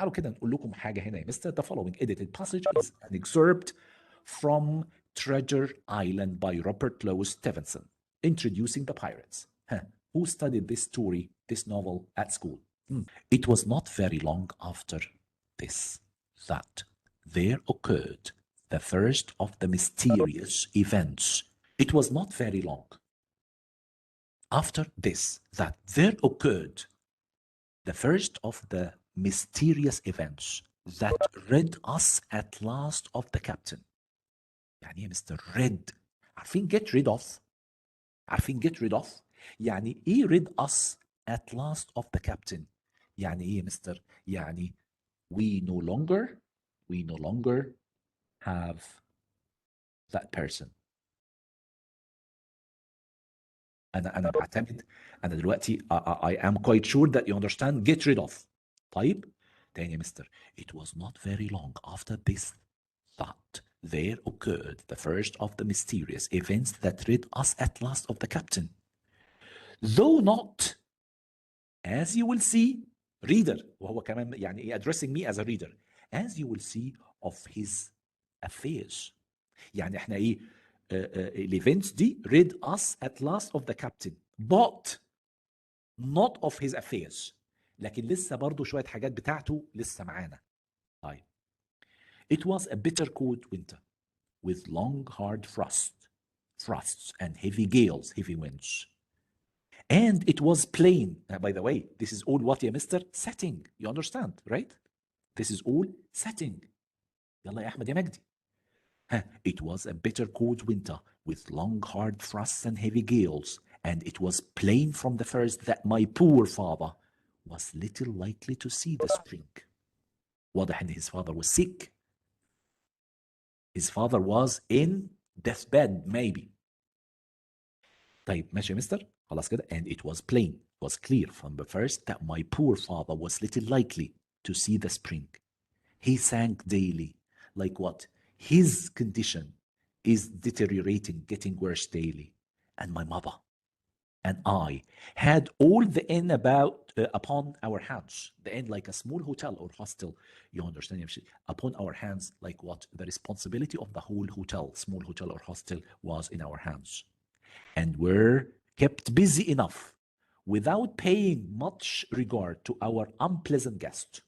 تعالوا كده نقول لكم حاجة هنا يا مستر. The following edited passage is an excerpt from Treasure Island by Robert Louis Stevenson, introducing the pirates. Who studied this story, this novel at school? It was not very long after this that there occurred the first of the mysterious events. It was not very long after this that there occurred the first of the mysterious events that rid us at last of the captain. يعني ايه مستر rid؟ عارفين get rid of؟ عارفين get rid of؟ يعني ايه rid us at last of the captain؟ يعني ايه مستر؟ يعني we no longer have that person. انا بعتمد، انا دلوقتي I am quite sure that you understand get rid of. طيب تاني يا مستر. It was not very long after this that there occurred the first of the mysterious events that rid us at last of the captain, though not, as you will see, reader. وهو كمان يعني addressing me as a reader. As you will see, of his affairs. يعني احنا ايه الايفنتس دي rid us at last of the captain but not of his affairs. لكن لسه برضو شوية حاجات بتاعته لسه معانا. طيب. It was a bitter cold winter with long hard frosts and heavy gales, heavy winds. And it was plain, by the way, this is all what يا مستر setting. You understand, right? This is all setting. يلا يا أحمد يا مجدي. It was a bitter cold winter with long hard frosts and heavy gales, and it was plain from the first that my poor father was little likely to see the spring. واضح ان his father was sick. His father was in deathbed maybe. طيب ماشي يا مستر خلاص كده. And it was plain, was clear from the first that my poor father was little likely to see the spring. He sank daily. Like what? His condition is deteriorating, getting worse daily. And my mother and I had all the inn upon our hands. The inn like a small hotel or hostel. You understand? Upon our hands, like what? The responsibility of the whole hotel, small hotel or hostel, was in our hands. And were kept busy enough without paying much regard to our unpleasant guest.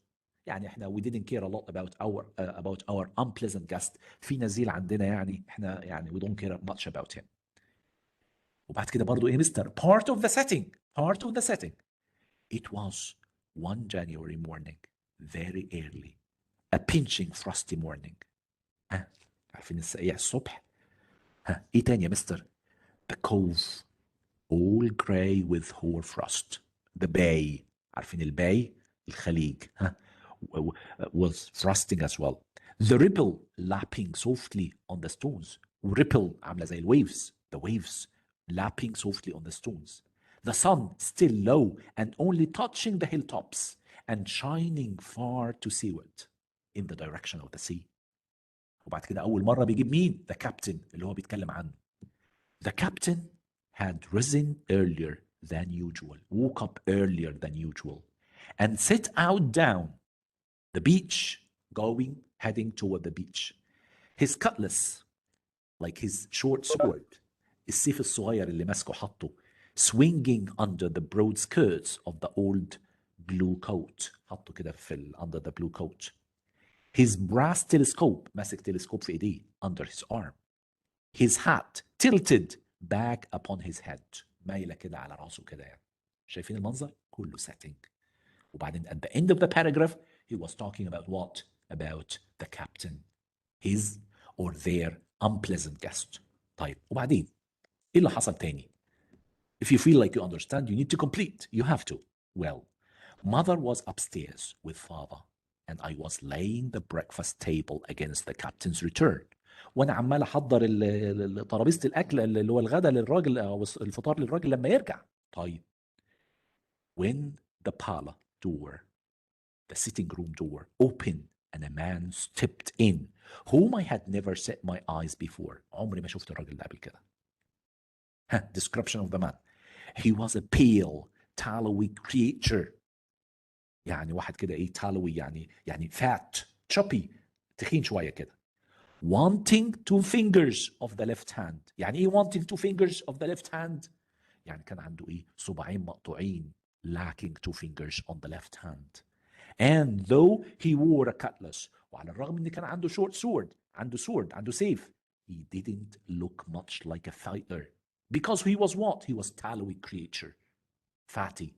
يعني احنا we didn't care a lot about our unpleasant guest. في نزيل عندنا يعني احنا يعني we don't care much about him. وبعد كده برضو ايه مستر part of the setting. It was one January morning, very early, a pinching frosty morning. عارفين السقيع الصبح. ايه تاني يا مستر؟ The cove all gray with hoar frost. The bay, عارفين الباي الخليج was frosting as well. The ripple lapping softly on the stones. Ripple عاملة زي الwaves. The waves lapping softly on the stones. The sun still low and only touching the hilltops and shining far to seaward in the direction of the sea. وبعد كده أول مرة بيجيب مين؟ The captain اللي هو بيتكلم عنه. The captain had risen earlier than usual, woke up earlier than usual, and set out down the beach, heading toward the beach. His cutlass, like his short sword, السيف الصغير اللي ماسكه حطه, swinging under the broad skirts of the old blue coat. حطه كده under the blue coat. His brass telescope, ماسك تلسكوب في ايديه, under his arm. His hat tilted back upon his head. مايله كده على راسه كده يعني. شايفين المنظر؟ كله setting. وبعدين at the end of the paragraph he was talking about what? About the captain, his or their unpleasant guest. طيب وبعدين ايه اللي حصل تاني؟ If you feel like you understand, you need to complete. You have to. Well, mother was upstairs with father, and I was laying the breakfast table against the captain's return. وانا عمال احضر ترابيزه الاكل اللي هو الغداء للراجل او الفطار للراجل لما يرجع. طيب. When the parlor door, the sitting room door, opened and a man stepped in, whom I had never set my eyes before. عمري ما شفت الراجل ده قبل كده. Description of the man. He was a pale, tallowy creature يعني واحد كده ايه تالوي، يعني فات chubby، تخين شويه كده. wanting two fingers of the left hand. يعني ايه wanting two fingers of the left hand؟ يعني كان عنده ايه؟ صباعين مقطوعين، lacking two fingers on the left hand. And though he wore a cutlass، وعلى الرغم ان كان عنده short sword، عنده سيف، he didn't look much like a fighter because he was what? He was tallowy creature, fatty.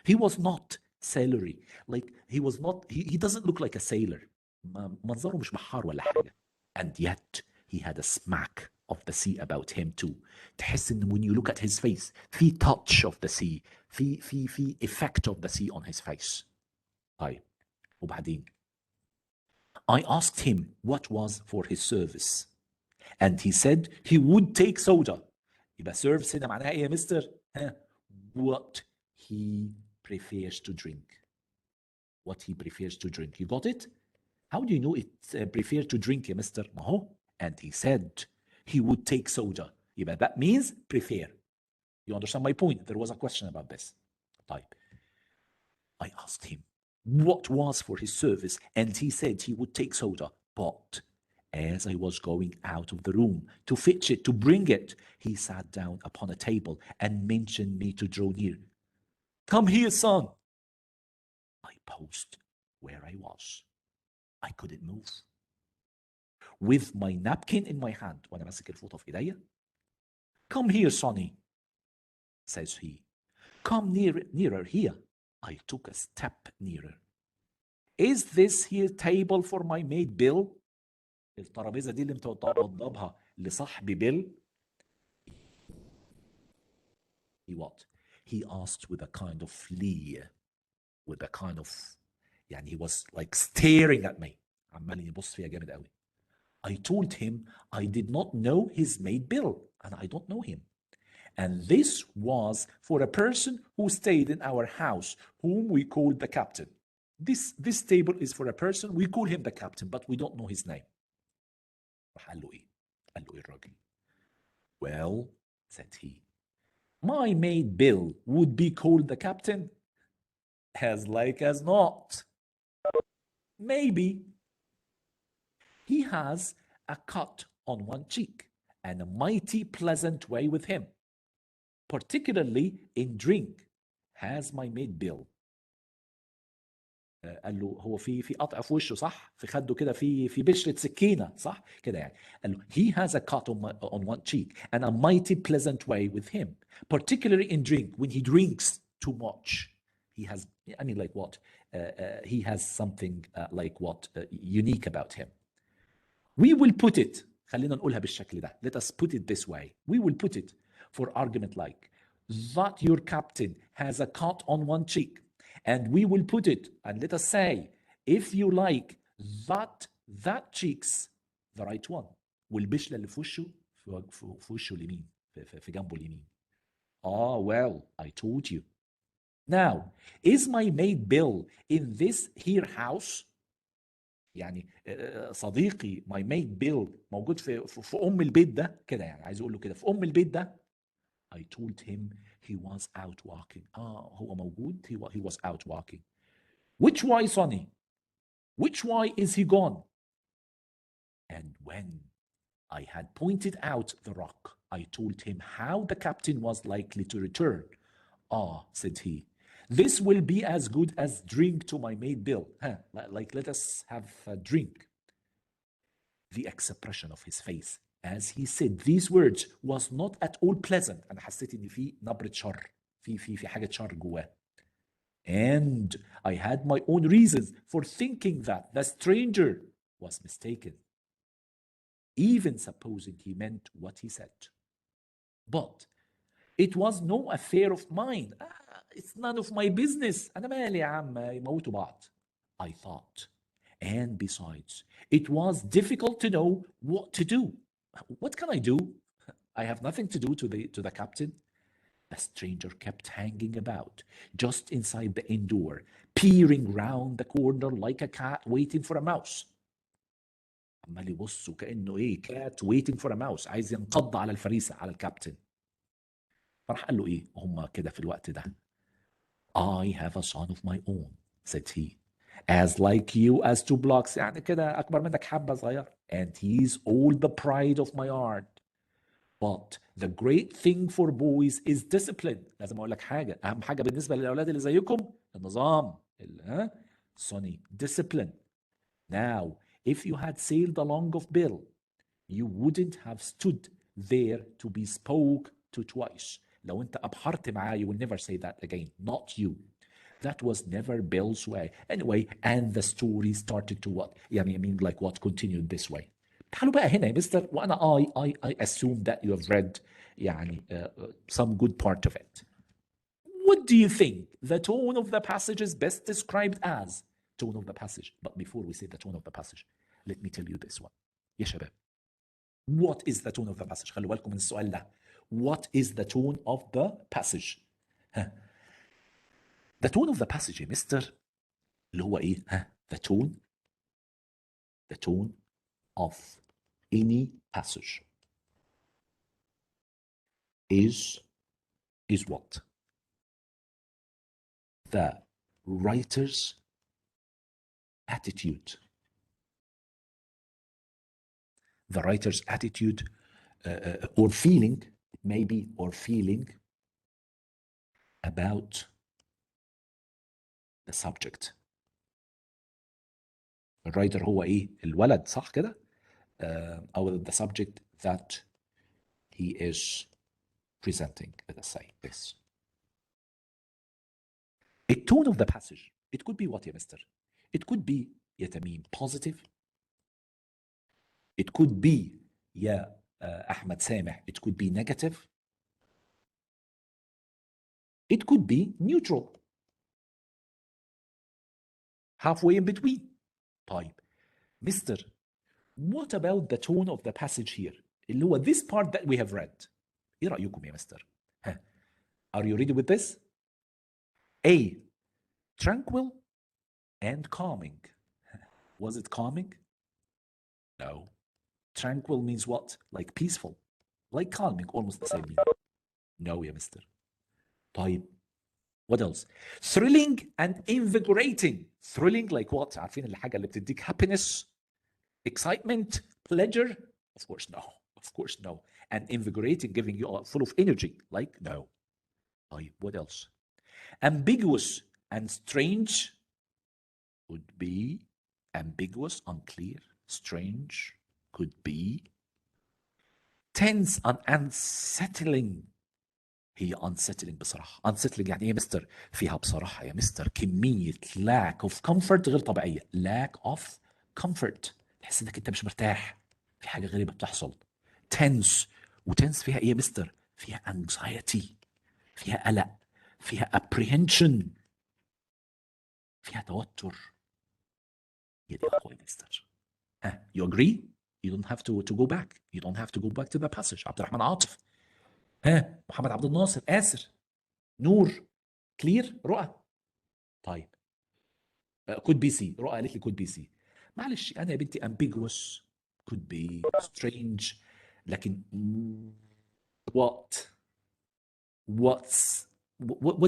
He was not sailor-y. Like he was not, he doesn't look like a sailor. منظره مش بحار ولا حاجة. And yet he had a smack of the sea about him too. تحس ان when you look at his face في touch of the sea، في effect of the sea on his face. طيب وبعدين I asked him what was for his service and he said he would take soda. يبقى service هنا معناها ايه يا مستر؟ ها؟ What he prefers to drink. What he prefers to drink. You got it? How do you know it's prefer to drink يا مستر؟ ما هو and he said he would take soda. يبقى that means prefer. You understand my point? There was a question about this. طيب I asked him what was for his service and he said he would take soda. But as I was going out of the room to fetch it, to bring it, he sat down upon a table and mentioned me to draw near. Come here, son. I paused where I was. I couldn't move. With my napkin in my hand, وأنا ماسك الفوطة في إيديا. Come here, Sonny, says he. Come nearer here. I took a step nearer. Is this here table for my maid Bill? الترابيزة دي اللي انت توضبها لصاحبي بيل. He what? He asked with a kind of fleer, with a kind of يعني he was like staring at me. عمال يبص فيها جامد قوي. I told him I did not know his maid Bill and I don't know him. And this was for a person who stayed in our house, whom we called the captain. This table is for a person, we call him the captain, but we don't know his name. راح قال له ايه؟ قال له ايه الراجل؟ Well, said he, my maid Bill would be called the captain? As like as not. Maybe. He has a cut on one cheek and a mighty pleasant way with him, particularly in drink, has my maid Bill. قال له هو في قطع في وشه صح؟ في خده كده في بشرة سكينة صح؟ كده يعني. قال له he has a cut on one cheek and a mighty pleasant way with him, particularly in drink, when he drinks too much. He has, I mean like what? He has something like what unique about him. We will put it, خلينا نقولها بالشكل ده. Let us put it this way. We will put it for argument like that your captain has a cut on one cheek. And we will put it, and let us say, if you like, that cheek's the right one. والبشلة اللي في وشه في وشه اليمين، في جنبه اليمين. Ah, well, I told you. Now, is my maid Bill in this here house? يعني صديقي my maid Bill موجود في البيت ده كده، يعني عايز اقول له كده في البيت ده. I told him he was out walking. هو موجود. He was out walking. Which way, Sonny? Which way is he gone? And when I had pointed out the rock, I told him how the captain was likely to return. Said he, this will be as good as drink to my maid Bill. Like let us have a drink. The expression of his face as he said these words was not at all pleasant. أنا حسيت إن في نبرة شر، في حاجة شر جواه. And I had my own reasons for thinking that the stranger was mistaken, even supposing he meant what he said. But it was no affair of mine. It's none of my business. أنا مالي يا عم يموتوا بعض. I thought. And besides, it was difficult to know what to do. What can I do? I have nothing to do to the captain. The stranger kept hanging about just inside the inn door, peering round the corner like a cat waiting for a mouse. عمال يبص وكأنه ايه cat waiting for a mouse، عايز ينقض على الفريسة على الكابتن. فراح قال له ايه هم كده في الوقت ده. I have a son of my own. said he. As like you as 2 blocks. يعني كده أكبر منك حبة صغيرة. And he's all the pride of my art. But the great thing for boys is discipline. لازم أقول لك حاجة. أهم حاجة بالنسبة للأولاد اللي زيكم النظام. Sonny, discipline. Now, if you had sailed along of Bill, you wouldn't have stood there to be spoke to twice. لو أنت أبحرت معاه, you will never say that again. Not you. That was never Bill's way. Anyway, and the story started to what? يعني I mean like what continued this way. تعالوا بقى هنا يا مستر وأنا I assume that you have read يعني some good part of it. What do you think the tone of the passage is best described as? Tone of the passage. But before we say the tone of the passage, let me tell you this one. يا شباب. What is the tone of the passage? خلوا بالكم من السؤال ده. What is the tone of the passage? ها. The tone of the passage يا مستر اللي هو ايه؟ ها. The tone of any passage is what? The writer's attitude. The writer's attitude or feeling, maybe, or feeling about the subject. الرايتر هو ايه؟ الولد صح كده؟ أو the subject that he is presenting. Let us say this. A tone of the passage. It could be what يا مستر? It could be يا تميم positive. It could be يا أحمد سامح. It could be negative. It could be neutral. Halfway in between. طيب. Mister, what about the tone of the passage here? اللي هو this part that we have read. ايه رأيكم يا مستر؟ ها. Are you ready with this? A. Tranquil and calming. Was it calming? No. Tranquil means what? Like peaceful. Like calming, almost the same meaning. No يا مستر. طيب. What else? Thrilling and invigorating. Thrilling like what? عارفين الحاجة اللي بتديك happiness, excitement, pleasure? Of course no. Of course no. And invigorating, giving you full of energy. Like no. طيب. What else? Ambiguous and strange would be ambiguous, unclear, strange could be tense and unsettling. هي unsettling بصراحة. unsettling يعني ايه يا مستر؟ فيها بصراحة يا مستر كمية lack of comfort غير طبيعية. lack of comfort. تحس انك انت مش مرتاح. في حاجة غريبة بتحصل. tense. وتنس فيها ايه يا مستر؟ فيها anxiety. فيها قلق. فيها apprehension. فيها توتر. يا دي أقوى يا مستر. You agree? You don't have to go back. You don't have to go back to the passage. عبد الرحمن عاطف. محمد عبد الناصر. آسر. نور. كلير. رؤى. طيب. could be C. رؤى قالت لي could be C. معلش أنا يا بنتي ambiguous. could be strange. لكن what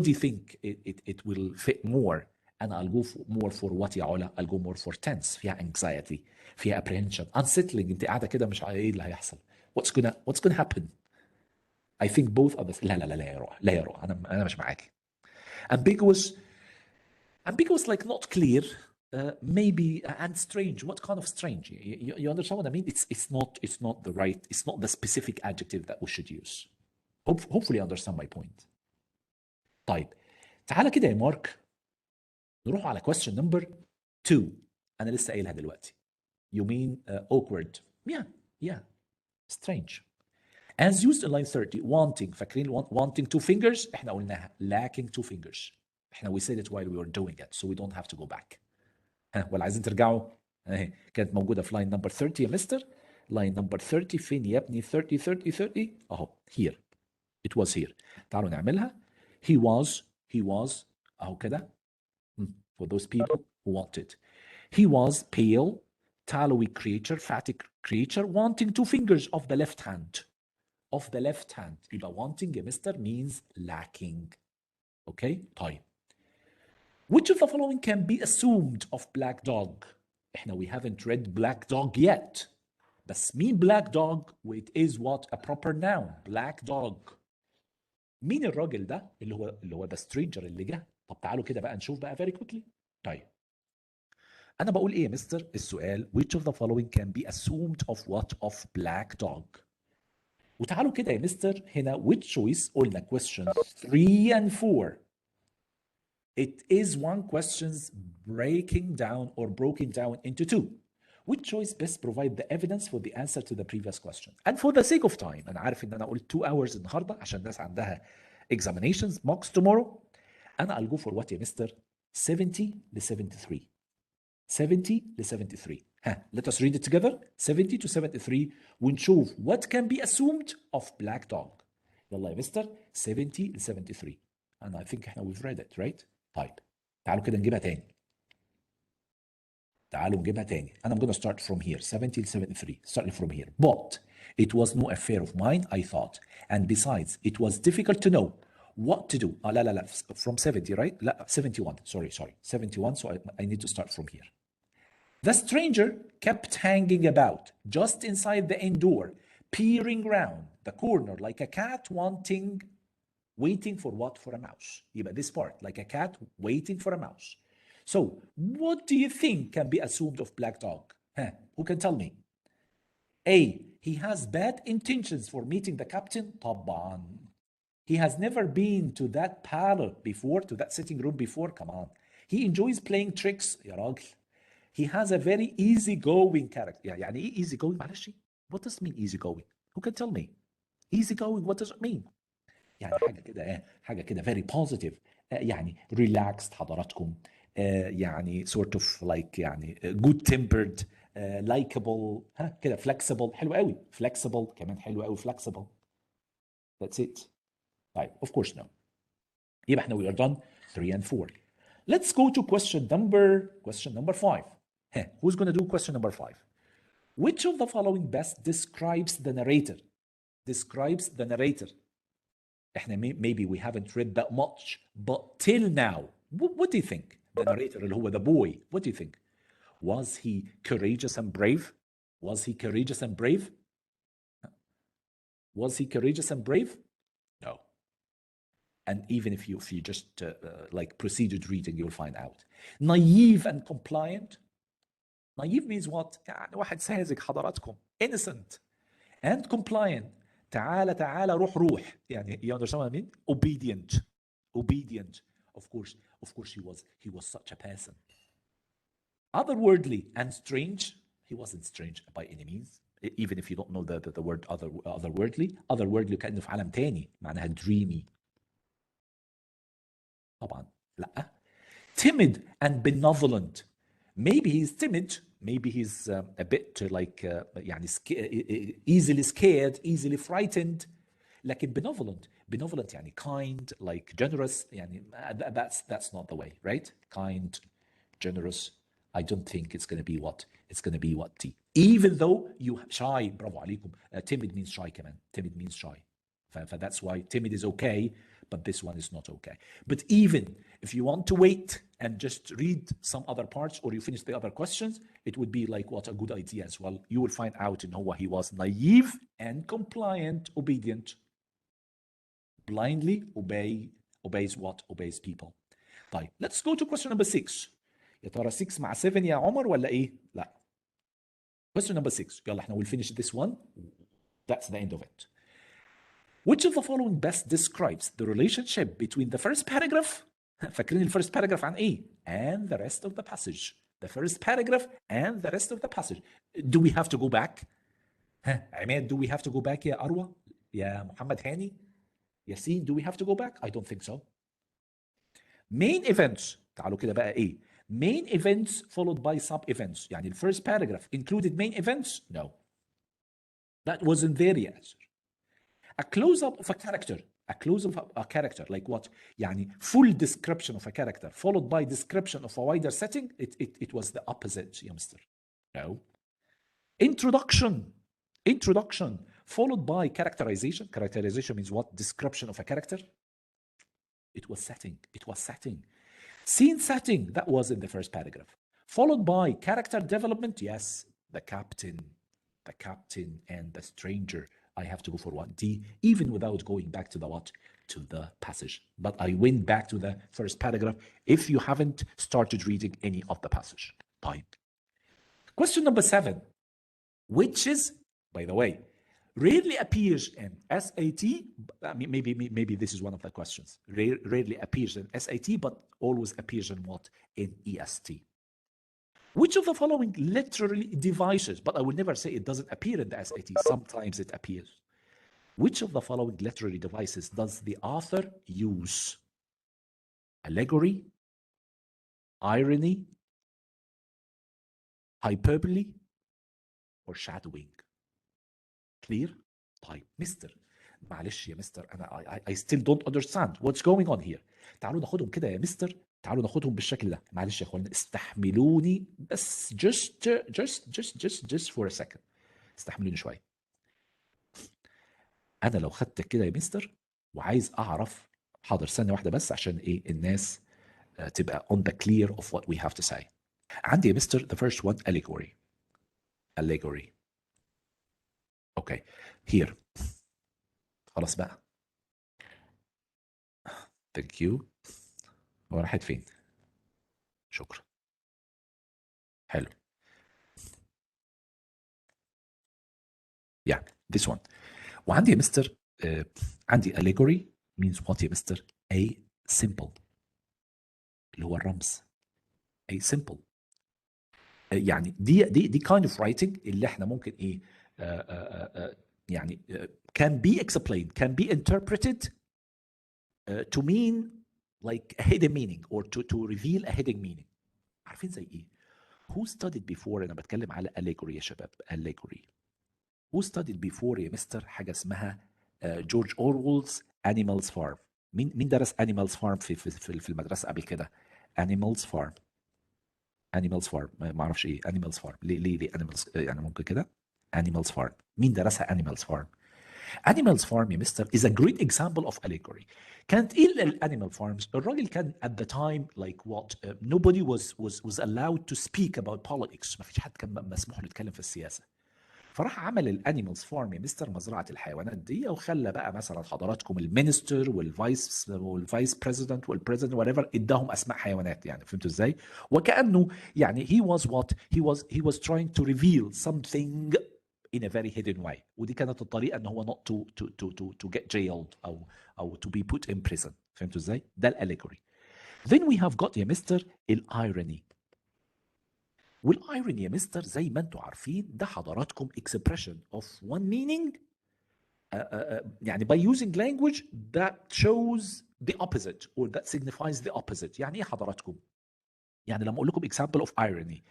do you think it will fit more? أنا I'll go more for what يا علا. I'll go more for tense. فيها anxiety. فيها apprehension. unsettling. أنت قاعدة كده مش عارفة إيه اللي هيحصل. What's gonna happen? I think both of us. لا يا روح. لا يا روح. أنا مش معاكي. ambiguous like not clear. Maybe and strange. What kind of strange? You understand what I mean? It's not the right. It's not the specific adjective that we should use. Hopefully you understand my point. طيب تعالى كده يا مارك نروح على question number 2. أنا لسه قايلها دلوقتي. You mean awkward. Yeah. Strange. As used in line 30. Wanting. فاكرين wanting 2 fingers. إحنا قلناها. Lacking 2 fingers. إحنا we said it while we were doing it. So we don't have to go back. ولا عايزين ترجعوا؟ اهي كانت موجودة في line number 30 يا مستر. line number 30 فين يا ابني؟ 30 أهو. Here. It was here. تعالوا نعملها. He was أهو كده. For those people who want it. He was pale, tallowy creature, fatty creature, wanting 2 fingers of the left hand. Of the left hand. يبقى wanting يا مستر means lacking. Okay? طيب. Which of the following can be assumed of black dog? احنا we haven't read black dog yet. بس مين black dog? It is what? A proper noun. Black dog. مين الراجل ده اللي هو the stranger اللي جه؟ طب تعالوا كده بقى نشوف بقى very quickly. طيب انا بقول ايه يا مستر؟ السؤال which of the following can be assumed of what? Of black dog. وتعالوا كده يا مستر هنا which choice قلنا question 3 and 4. It is one questions breaking down or broken down into two. Which choice best provide the evidence for the answer to the previous question? And for the sake of time, أنا عارف إن أنا قلت 2 hours النهارده عشان الناس عندها examinations mocks tomorrow. أنا I'll go for what يا مستر؟ 70 ل 73. 70 ل 73. Let us read it together. 70 to 73 ونشوف what can be assumed of black dog. يلا يا مستر 70 ل 73. And I think احنا we've read it, right? طيب تعالوا كده نجيبها تاني. تعالوا نجيبها تاني. And I'm going to start from here 70 to 73. Starting from here. But it was no affair of mine, I thought. And besides, it was difficult to know what to do. لا from 70, right? لا 71. Sorry. 71. So I need to start from here. The stranger kept hanging about just inside the inn door, peering round the corner like a cat waiting for what? For a mouse. يبقى this part, like a cat waiting for a mouse. So, what do you think can be assumed of black dog? Who can tell me? A. He has bad intentions for meeting the captain. طبعا. He has never been to that parlor before, to that sitting room before. Come on. He enjoys playing tricks. يا راجل. He has a very easygoing character. يعني ايه easygoing؟ معلش. What does it mean easygoing? Who can tell me? Easygoing, what does it mean? يعني حاجه كده very positive. يعني relaxed حضراتكم. يعني sort of like يعني good tempered. likable. كده flexible. حلو قوي. flexible كمان حلو قوي flexible. That's it. طيب of course no. يبقى احنا we are done 3 and 4. Let's go to question number 5. Who's going to do question number 5? Which of the following best describes the narrator? Describes the narrator. Maybe we haven't read that much, but till now, what do you think? The narrator اللي هو the boy, what do you think? Was he courageous and brave? Was he courageous and brave? Was he courageous and brave? No. And even if you just like proceeded reading, you'll find out. Naive and compliant. Naive means what? يعني واحد ساذج حضراتكم. Innocent and compliant. تعالى روح. يعني you understand what I mean? Obedient. Of course he was such a person. Otherworldly and strange. He wasn't strange by any means. Even if you don't know the word otherworldly كأنه في عالم تاني معناها dreamy. طبعا لا. Timid and benevolent. Maybe he's timid. Maybe he's a bit like يعني easily scared, easily frightened. لكن benevolent يعني kind, like generous. يعني that's not the way, right? Kind, generous. I don't think it's going to be what? It's going to be what T. Even though you shy, برافو عليكم. Timid means shy كمان. Timid means shy. That's why timid is okay, but this one is not okay. But even if you want to wait and just read some other parts or you finish the other questions, it would be like what a good idea as well. You will find out in how he was naive and compliant, obedient. Blindly obeys what? Obeys people. طيب, let's go to question number 6. يا ترى 6 مع 7 يا عمر ولا ايه؟ لا. Question number 6. يلا احنا we'll finish this one. That's the end of it. Which of the following best describes the relationship between the first paragraph? فاكرين ال first paragraph عن ايه؟ And the rest of the passage. The first paragraph and the rest of the passage. Do we have to go back? عماد, do we have to go back يا أروى؟ يا محمد هاني؟ ياسين, do we have to go back? I don't think so. Main events. تعالوا كده بقى ايه؟ Main events followed by sub-events. يعني the first paragraph included main events? No. That wasn't there yet. A close-up of a character. A close-up of a character. Like what? يعني full description of a character followed by description of a wider setting. It was the opposite, youngster. No. Introduction followed by characterization. Characterization means what? Description of a character. It was setting. Scene setting, that was in the first paragraph. Followed by character development, yes, the captain and the stranger. I have to go for 1D, even without going back to the what? To the passage. But I went back to the first paragraph if you haven't started reading any of the passage. طيب. Question number 7, which is, by the way, rarely appears in SAT. I mean, maybe this is one of the questions. Rarely appears in SAT, but always appears in what? In EST. Which of the following literary devices, but I will never say it doesn't appear in the SAT, sometimes it appears. Which of the following literary devices does the author use? Allegory, irony, hyperbole, or shadowing? Clear? طيب مستر، معلش يا مستر انا I still don't understand what's going on here. تعالوا ناخدهم كده يا مستر، تعالوا ناخدهم بالشكل ده. معلش يا اخوانا استحملوني بس just for a second. استحملوني شويه. انا لو خدتك كده يا مستر وعايز اعرف، حاضر ثانيه واحده بس عشان ايه الناس تبقى on the clear of what we have to say. عندي يا مستر the first one allegory. اوكي here. خلاص بقى. thank you. هو راحت فين؟ شكرا. حلو. yeah this one. وعندي يا مستر عندي allegory means what يا مستر؟ a symbol اللي هو الرمز. a symbol. يعني دي kind of writing اللي احنا ممكن ايه يعني can be explained, can be interpreted to mean like a hidden meaning or to reveal a hidden meaning. عارفين زي ايه؟ Who studied before؟ انا بتكلم على allegory يا شباب. allegory. Who studied before يا مستر حاجه اسمها جورج اورويلز Animals Farm؟ مين درس Animals Farm في المدرسه قبل كده؟ Animals Farm. ما اعرفش ايه Animals Farm. ليه Animals يعني ممكن كده Animals Farm. مين درسها Animals Farm؟ Animals Farm يا مستر is a great example of allegory. كانت ايه الانيمال فارمز؟ الراجل كان at the time like what nobody was allowed to speak about politics. ما فيش حد كان مسموح له يتكلم في السياسه. فراح عمل الانيمالز فارم يا مستر مزرعه الحيوانات دي، وخلى بقى مثلا حضراتكم المينستر والفايس بريزيدنت والبريزيدنت whatever اداهم اسماء حيوانات. يعني فهمتوا ازاي؟ وكانه يعني he was trying to reveal something in a very hidden way. ودي كانت الطريقه ان هو not to get jailed او to be put in prison. فهمتوا ازاي؟ ده الاليجوري. Then we have got يا مستر الايروني. والايروني يا مستر زي ما انتم عارفين ده حضراتكم expression of one meaning يعني by using language that shows the opposite or that signifies the opposite. يعني ايه حضراتكم؟ يعني لما اقول لكم example of irony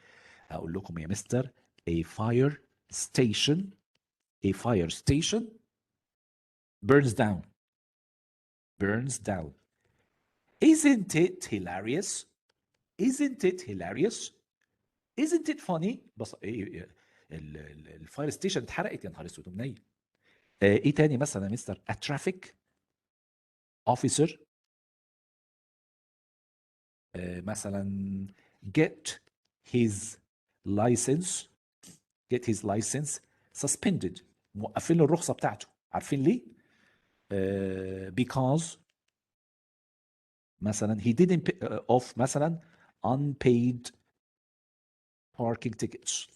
اقول لكم يا مستر a fire station burns down. Isn't it hilarious? Isn't it funny؟ بس ايه الفاير ستيشن اتحرقت يا نهار اسود ومنيل. ايه تاني مثلا يا مستر؟ a traffic officer مثلا get his license suspended. موقفين له الرخصه بتاعته. عارفين ليه؟ because مثلا he didn't pay off مثلا unpaid parking tickets.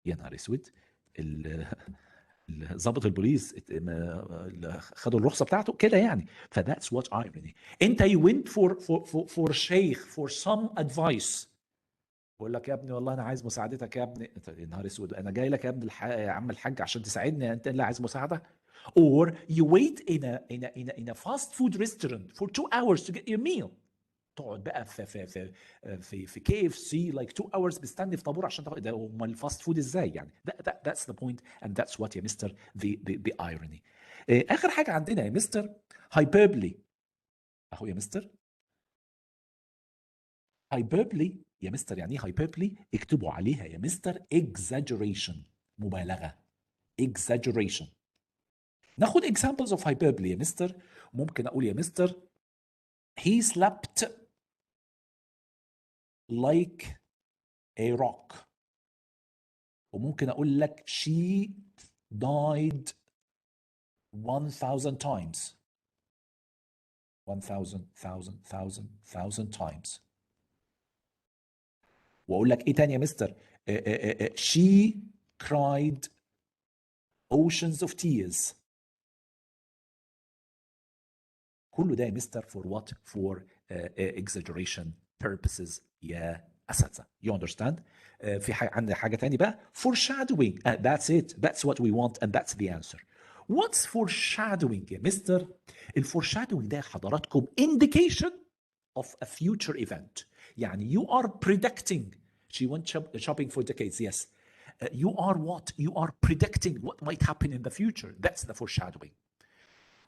يا نهار اسود. ضابط البوليس خدوا الرخصه بتاعته كده يعني. فذاتس وات ايروني. انت you went for شيخ for some advice. بقول لك يا ابني والله انا عايز مساعدتك يا ابني. يا نهار اسود انا جاي لك يا ابني يا عم الحاج عشان تساعدني، انت اللي عايز مساعده. or you wait in a fast food restaurant for 2 hours to get your meal. تقعد بقى في كي اف سي like 2 hours مستني في طابور عشان تاخد. ده امال الفاست فود ازاي يعني؟ that's the point and that's what يا مستر the irony. اخر حاجه عندنا يا مستر hyperbole. اهو يا مستر hyperbole يا مستر. يعني ايه hyperbole؟ اكتبوا عليها يا مستر exaggeration، مبالغه. exaggeration. ناخد examples of hyperbole يا مستر. ممكن اقول يا مستر he slept like a rock. وممكن أقول لك she died 1,000 times. 1,000 times. وأقول لك إيه تاني يا مستر؟ she cried oceans of tears. كله ده يا مستر for what? For exaggeration purposes يا أساتذة. You understand? في عندنا حاجة تاني بقى foreshadowing. That's it. That's what we want and that's the answer. What's foreshadowing يا مستر؟ الforeshadowing ده حضراتكم indication of a future event. يعني you are predicting. She went shopping for decades. Yes. You are what? You are predicting what might happen in the future. That's the foreshadowing.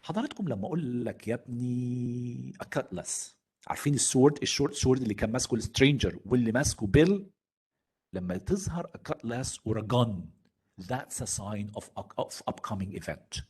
حضراتكم لما اقول لك يا ابني a cutlass، عارفين الشورت سورد اللي كان ماسكه السترينجر واللي ماسكه بيل؟ لما تظهر a cutlass or a gun that's a sign of upcoming event.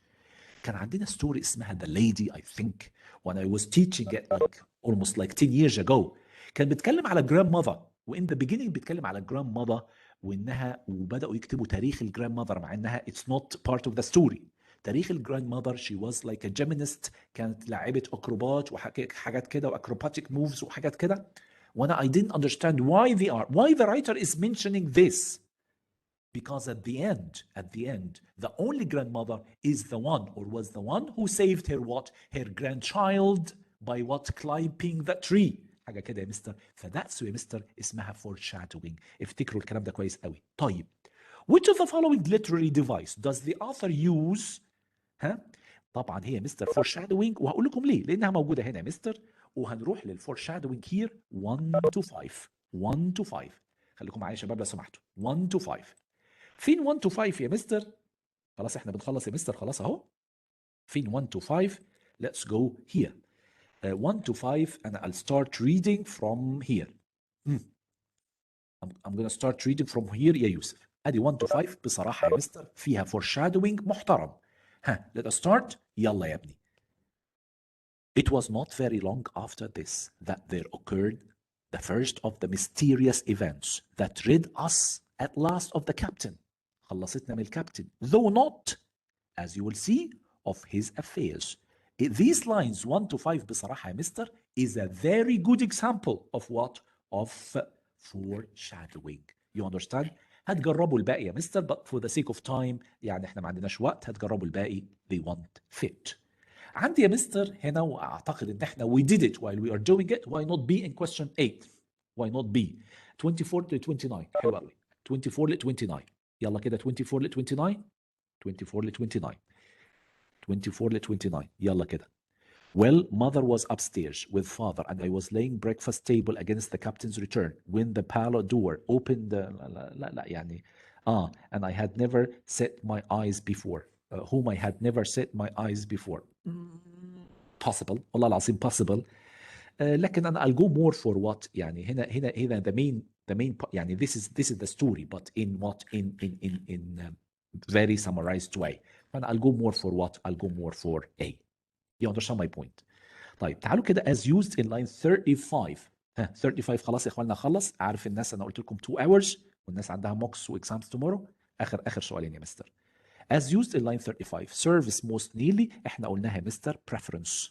كان عندنا ستوري اسمها The Lady I think when I was teaching it like almost like 10 years ago. كان بيتكلم على grandmother وin the beginning بيتكلم على grandmother وبدأوا يكتبوا تاريخ الجراند مع انها it's not part of the story. تاريخ الجراند she was like a gymnast، كانت لاعبة أكروبات وحاجات كده وأكروباتيك موفز وحاجات كده. وانا I didn't understand why the writer is mentioning this. Because at the end, the only grandmother is the one or was the one who saved her what? Her grandchild by what? Climbing the tree. حاجة كده يا مستر. فذاتس يا مستر اسمها foreshadowing. افتكروا الكلام ده كويس قوي. طيب. Which of the following literary device does the author use؟ ها؟ طبعا هي مستر foreshadowing وهقول لكم ليه؟ لأنها موجودة هنا يا مستر وهنروح للforeshadowing here 1 to 5. 1 to 5. خليكم معايا يا شباب لو سمحتوا. 1 to 5. فين 1 to 5 يا مستر؟ خلاص احنا بنخلص يا مستر خلاص اهو. فين 1 to 5؟ Let's go here. 1 to 5 and I'll start reading from here. I'm gonna start reading from here يا يوسف. ادي 1 to 5 بصراحة يا مستر فيها foreshadowing محترم. ها let us start. يلا يا ابني. It was not very long after this that there occurred the first of the mysterious events that rid us at last of the captain. خلصتنا من الكابتن. Though not, as you will see, of his affairs. These lines 1 to 5 بصراحة يا مستر is a very good example of what? Of foreshadowing. You understand? هتجربوا الباقي يا مستر but for the sake of time يعني احنا ما عندناش وقت هتجربوا الباقي. They won't fit. عندي يا مستر هنا واعتقد ان احنا we did it while we are doing it. Why not be in question 8? Why not be 24 to 29؟ حلو قوي. 24 ل 29. يلا كده 24 ل 29. 24 ل 29. 24 ل 29. يلا كده. Well, mother was upstairs with father and I was laying breakfast table against the captain's return when the parlor door opened. لا يعني and I had never set my eyes before. Whom I had never set my eyes before. Possible. والله العظيم possible. لكن أنا I'll go more for what يعني هنا the main يعني this is the story but in what in very summarized way. فأنا I'll go more for what? I'll go more for A. You understand my point. طيب تعالوا كده as used in line 35. 35 خلاص يا اخوانا خلص. عارف الناس انا قلت لكم 2 hours والناس عندها mocks واكزامز tomorrow. اخر سؤالين يا مستر. As used in line 35 service most nearly احنا قلناها يا مستر preference.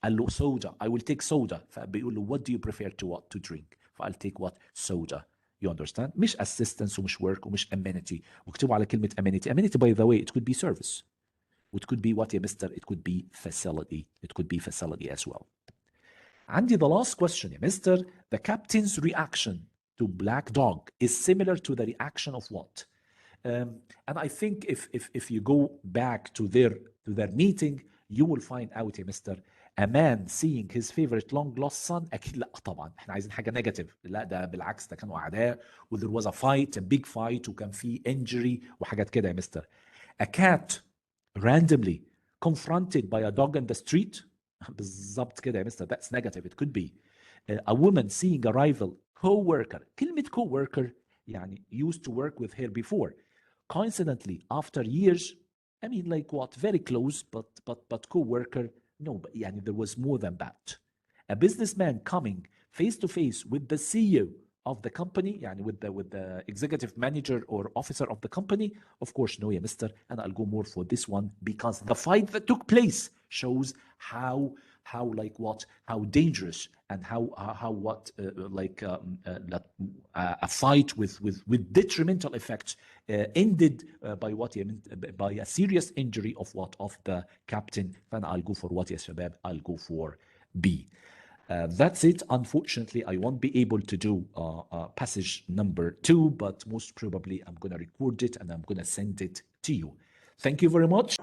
قال له soda I will take soda فبيقول له what do you prefer to what to drink فقال take what soda. You understand؟ مش assistance ومش work ومش amenity. واكتبوا على كلمة amenity. Amenity by the way it could be service. It could be what يا مستر؟ It could be facility. It could be facility as well. عندي the last question يا مستر. The captain's reaction to black dog is similar to the reaction of what? And I think if you go back to their meeting you will find out يا مستر a man seeing his favorite long lost son اكيد لا طبعا احنا عايزين حاجه نيجاتيف. لا ده بالعكس ده كانوا اعداء و there was a fight a big fight وكان في injury وحاجات كده يا مستر. A cat randomly confronted by a dog in the street بالظبط كده يا مستر that's negative. It could be a woman seeing a rival co-worker. كلمة co-worker يعني used to work with her before. Coincidentally after years I mean like what very close but co-worker no but يعني there was more than that. a businessman coming face to face with the CEO of the company, يعني with the executive manager or officer of the company, of course, no, yeah, mister, and I'll go more for this one because the fight that took place shows how dangerous and a fight with detrimental effects ended by a serious injury of the captain. And I'll go for what, yes, shabab, I'll go for B. That's it. Unfortunately, I won't be able to do passage number 2, but most probably I'm going to record it and I'm going to send it to you. Thank you very much.